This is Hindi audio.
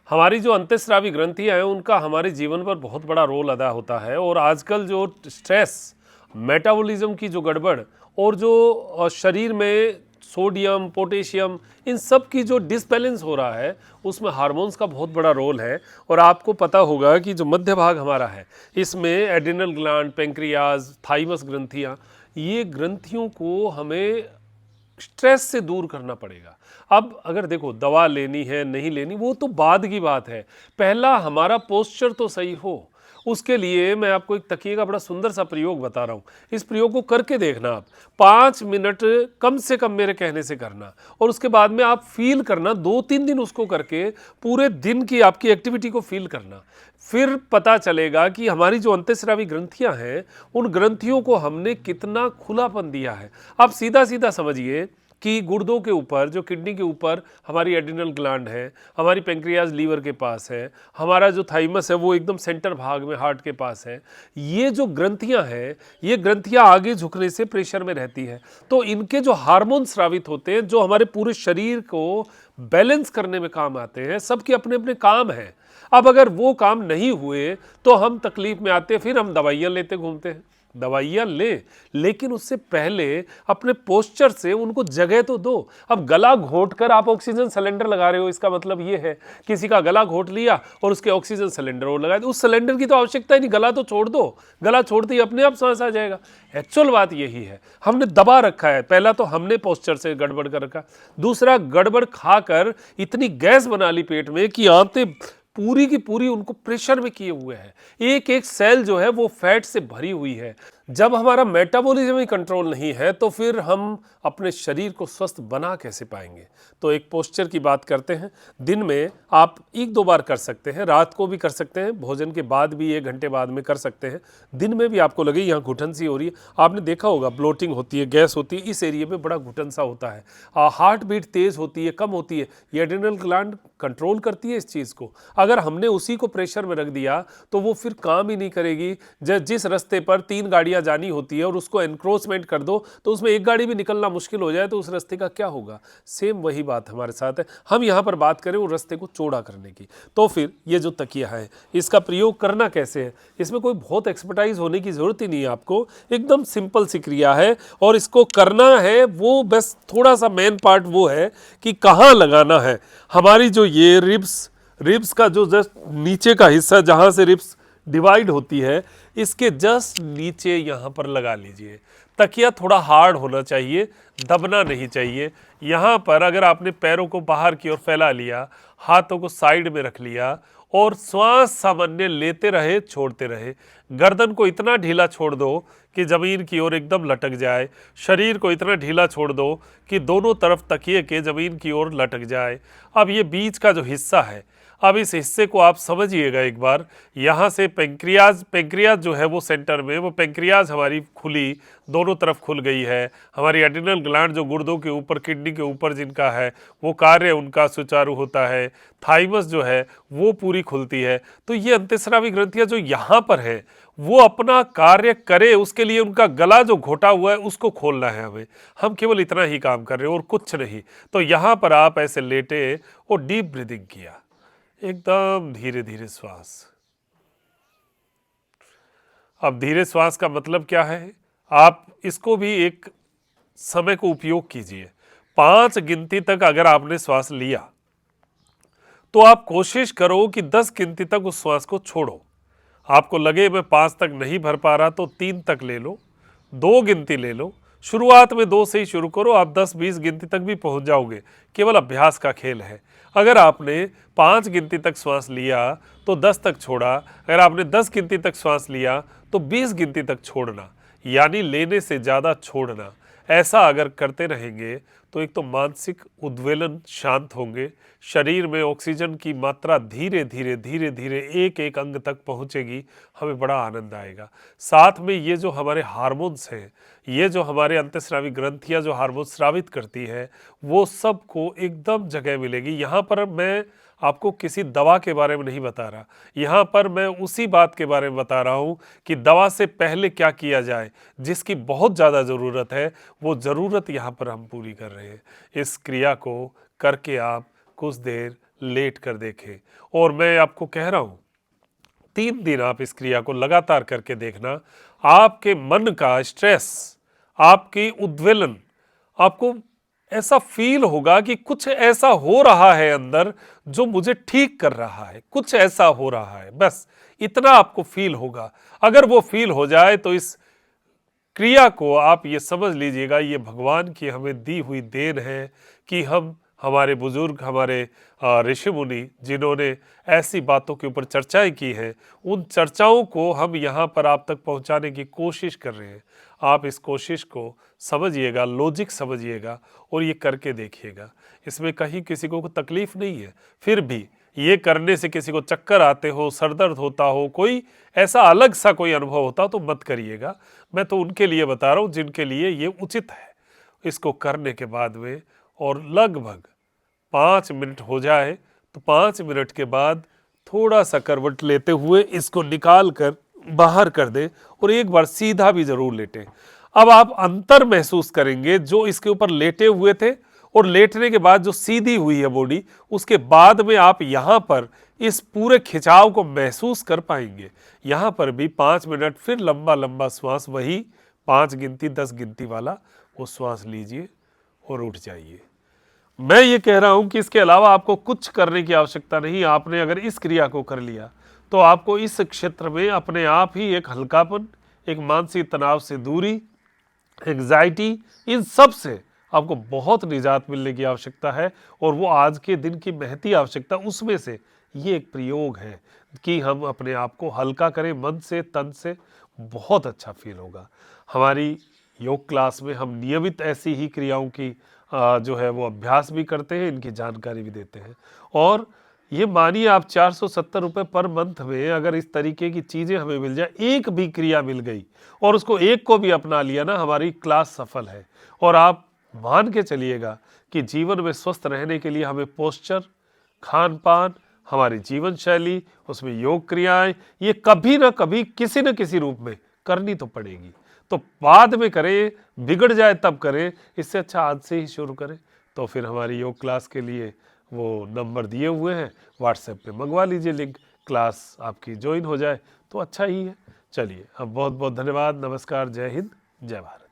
हमारी जो अंतःस्रावी ग्रंथियां हैं उनका हमारे जीवन पर बहुत बड़ा रोल अदा होता है। और आजकल जो स्ट्रेस, मेटाबॉलिज्म की जो गड़बड़ और जो शरीर में सोडियम, पोटेशियम, इन सब की जो डिसबैलेंस हो रहा है, उसमें हार्मोन्स का बहुत बड़ा रोल है। और आपको पता होगा कि जो मध्य भाग हमारा है, इसमें एड्रिनल ग्लैंड, पेंक्रियाज, थाइमस ग्रंथियां, ये ग्रंथियों को हमें स्ट्रेस से दूर करना पड़ेगा। अब अगर देखो दवा लेनी है नहीं लेनी, वो तो बाद की बात है। पहला हमारा पोस्चर तो सही हो। उसके लिए मैं आपको एक तकिए का बड़ा सुंदर सा प्रयोग बता रहा हूँ। इस प्रयोग को करके देखना आप, 5 मिनट कम से कम मेरे कहने से करना, और उसके बाद में आप फील करना, 2-3 दिन उसको करके पूरे दिन की आपकी एक्टिविटी को फील करना। फिर पता चलेगा कि हमारी जो अंतःस्रावी ग्रंथियां हैं, उन ग्रंथियों को हमने कितना खुलापन दिया है। आप सीधा सीधा समझिए कि गुर्दों के ऊपर, जो किडनी के ऊपर हमारी एड्रिनल ग्लैंड है, हमारी पेंक्रियाज लीवर के पास है, हमारा जो थाइमस है वो एकदम सेंटर भाग में हार्ट के पास है। ये जो ग्रंथियां हैं, ये ग्रंथियां आगे झुकने से प्रेशर में रहती है। तो इनके जो हार्मोन स्रावित होते हैं, जो हमारे पूरे शरीर को बैलेंस करने में काम आते हैं, सबके अपने अपने काम हैं। अब अगर वो काम नहीं हुए तो हम तकलीफ में आते हैं, फिर हम दवाइयाँ लेते घूमते हैं। दवाइयाँ लें, लेकिन उससे पहले अपने पोस्चर से उनको जगह तो दो। अब गला घोट कर आप ऑक्सीजन सिलेंडर लगा रहे हो, इसका मतलब ये है किसी का गला घोट लिया और उसके ऑक्सीजन सिलेंडर और लगा दिया, उस सिलेंडर की तो आवश्यकता ही नहीं, गला तो छोड़ दो। गला छोड़ते ही अपने आप सांस आ जाएगा। एक्चुअल बात यही है, हमने दबा रखा है। पहला तो हमने पोस्चर से गड़बड़ कर रखा, दूसरा गड़बड़ खाकर इतनी गैस बना ली पेट में कि आंतें पूरी की पूरी उनको प्रेशर में किए हुए हैं। एक एक सेल जो है वो फैट से भरी हुई है। जब हमारा मेटाबॉलिज्म ही कंट्रोल नहीं है तो फिर हम अपने शरीर को स्वस्थ बना कैसे पाएंगे। तो एक पोस्चर की बात करते हैं। दिन में आप 1-2 बार कर सकते हैं, रात को भी कर सकते हैं, भोजन के बाद भी 1 घंटे बाद में कर सकते हैं। दिन में भी आपको लगे यहाँ घुटन सी हो रही है, आपने देखा होगा ब्लोटिंग होती है, गैस होती है, इस एरिया में बड़ा घुटन सा होता है, हार्ट बीट तेज होती है, कम होती है, ये एड्रिनल ग्लैंड कंट्रोल करती है इस चीज़ को। अगर हमने उसी को प्रेशर में रख दिया तो वो फिर काम ही नहीं करेगी। जिस रास्ते पर 3 गाड़ियां जानी होती है और उसको एनक्रोचमेंट कर दो तो उसमें एक गाड़ी भी निकलना मुश्किल हो जाए तो उस रास्ते का क्या होगा। सेम वही बात हमारे साथ है। हम यहाँ पर बात करें उस रास्ते को चौड़ा करने की, तो फिर ये जो तकिया है इसका प्रयोग करना कैसे है, इसमें कोई बहुत एक्सपर्टाइज होने की ज़रूरत ही नहीं है। आपको एकदम सिंपल सी क्रिया है और इसको करना है। वो बस थोड़ा सा मेन पार्ट वो है कि कहाँ लगाना है। हमारी जो ये रिब्स का जो जस्ट नीचे का हिस्सा, जहाँ से रिब्स डिवाइड होती है, इसके जस्ट नीचे यहाँ पर लगा लीजिए। तकिया थोड़ा हार्ड होना चाहिए, दबना नहीं चाहिए। यहाँ पर अगर आपने पैरों को बाहर की ओर फैला लिया, हाथों को साइड में रख लिया और श्वास सामान्य लेते रहे, छोड़ते रहे। गर्दन को इतना ढीला छोड़ दो कि ज़मीन की ओर एकदम लटक जाए। शरीर को इतना ढीला छोड़ दो कि दोनों तरफ तकिए के ज़मीन की ओर लटक जाए। अब ये बीच का जो हिस्सा है, अब इस हिस्से को आप समझिएगा एक बार। यहाँ से पेंक्रियाज जो है वो सेंटर में, वो पेंक्रियाज हमारी खुली, दोनों तरफ खुल गई है। हमारी एड्रिनल ग्लैंड जो गुर्दों के ऊपर, किडनी के ऊपर जिनका है, वो कार्य उनका सुचारू होता है। थाइमस जो है वो पूरी खुलती है। तो ये अंतःस्रावी ग्रंथियाँ जो यहाँ पर है वो अपना कार्य करे, उसके लिए उनका गला जो घोटा हुआ है उसको खोलना है हमें। हम केवल इतना ही काम कर रहे हैं और कुछ नहीं। तो यहाँ पर आप ऐसे लेटे और डीप ब्रीदिंग किया, एकदम धीरे धीरे श्वास। अब धीरे श्वास का मतलब क्या है, आप इसको भी एक समय को उपयोग कीजिए। 5 गिनती तक अगर आपने श्वास लिया तो आप कोशिश करो कि 10 गिनती तक उस श्वास को छोड़ो। आपको लगे मैं 5 तक नहीं भर पा रहा तो 3 तक ले लो, 2 गिनती ले लो। शुरुआत में 2 से ही शुरू करो, आप 10-20 गिनती तक भी पहुंच जाओगे। केवल अभ्यास का खेल है। अगर आपने 5 गिनती तक श्वास लिया तो 10 तक छोड़ा, अगर आपने 10 गिनती तक श्वास लिया तो 20 गिनती तक छोड़ना, यानी लेने से ज़्यादा छोड़ना। ऐसा अगर करते रहेंगे तो एक तो मानसिक उद्वेलन शांत होंगे, शरीर में ऑक्सीजन की मात्रा धीरे धीरे धीरे धीरे एक एक अंग तक पहुंचेगी, हमें बड़ा आनंद आएगा। साथ में ये जो हमारे हार्मोन्स हैं, ये जो हमारे अंतःस्रावी ग्रंथियां जो हार्मोन स्रावित करती है, वो सबको एकदम जगह मिलेगी। यहाँ पर मैं आपको किसी दवा के बारे में नहीं बता रहा, यहाँ पर मैं उसी बात के बारे में बता रहा हूँ कि दवा से पहले क्या किया जाए, जिसकी बहुत ज़्यादा ज़रूरत है, वो ज़रूरत यहाँ पर हम पूरी कर रहे हैं। इस क्रिया को करके आप कुछ देर लेट कर देखें। और मैं आपको कह रहा हूँ 3 दिन आप इस क्रिया को लगातार करके देखना, आपके मन का स्ट्रेस, आपकी उद्वेलन, आपको ऐसा फील होगा कि कुछ ऐसा हो रहा है अंदर जो मुझे ठीक कर रहा है, कुछ ऐसा हो रहा है, बस इतना आपको फील होगा। अगर वो फील हो जाए तो इस क्रिया को आप ये समझ लीजिएगा ये भगवान की हमें दी हुई देन है कि हम हमारे बुजुर्ग, हमारे ऋषि मुनि जिन्होंने ऐसी बातों के ऊपर चर्चाएं की हैं, उन चर्चाओं को हम यहाँ पर आप तक पहुँचाने की कोशिश कर रहे हैं। आप इस कोशिश को समझिएगा, लॉजिक समझिएगा और ये करके देखिएगा। इसमें कहीं किसी को तकलीफ नहीं है, फिर भी ये करने से किसी को चक्कर आते हो, सरदर्द होता हो, कोई ऐसा अलग सा कोई अनुभव होता तो मत करिएगा। मैं तो उनके लिए बता रहा हूँ जिनके लिए ये उचित है। इसको करने के बाद में और लगभग 5 मिनट हो जाए तो 5 मिनट के बाद थोड़ा सा करवट लेते हुए इसको निकाल कर बाहर कर दें और एक बार सीधा भी जरूर लेटें। अब आप अंतर महसूस करेंगे जो इसके ऊपर लेटे हुए थे और लेटने के बाद जो सीधी हुई है बॉडी, उसके बाद में आप यहाँ पर इस पूरे खिंचाव को महसूस कर पाएंगे। यहाँ पर भी 5 मिनट फिर लंबा लंबा श्वास, वही 5 गिनती 10 गिनती वाला वो श्वास लीजिए और उठ जाइए। मैं ये कह रहा हूं कि इसके अलावा आपको कुछ करने की आवश्यकता नहीं। आपने अगर इस क्रिया को कर लिया तो आपको इस क्षेत्र में अपने आप ही एक हल्कापन, एक मानसिक तनाव से दूरी, एंग्जाइटी, इन सब से आपको बहुत निजात मिलने की आवश्यकता है। और वो आज के दिन की महती आवश्यकता उसमें से ये एक प्रयोग है कि हम अपने आप को हल्का करें मन से, तन से, बहुत अच्छा फील होगा। हमारी योग क्लास में हम नियमित ऐसी ही क्रियाओं की जो है वो अभ्यास भी करते हैं, इनकी जानकारी भी देते हैं। और ये मानिए आप 470 रुपये पर मंथ में अगर इस तरीके की चीज़ें हमें मिल जाए, एक भी क्रिया मिल गई और उसको एक को भी अपना लिया ना, हमारी क्लास सफल है। और आप मान के चलिएगा कि जीवन में स्वस्थ रहने के लिए हमें पोस्चर, खान पान, हमारी जीवन शैली, उसमें योग क्रियाएं, ये कभी ना कभी किसी न किसी रूप में करनी तो पड़ेगी। तो बाद में करें, बिगड़ जाए तब करें, इससे अच्छा आज से ही शुरू करें। तो फिर हमारी योग क्लास के लिए वो नंबर दिए हुए हैं, व्हाट्सएप पे मंगवा लीजिए लिंक, क्लास आपकी ज्वाइन हो जाए तो अच्छा ही है। चलिए, अब बहुत बहुत धन्यवाद, नमस्कार, जय हिंद, जय भारत।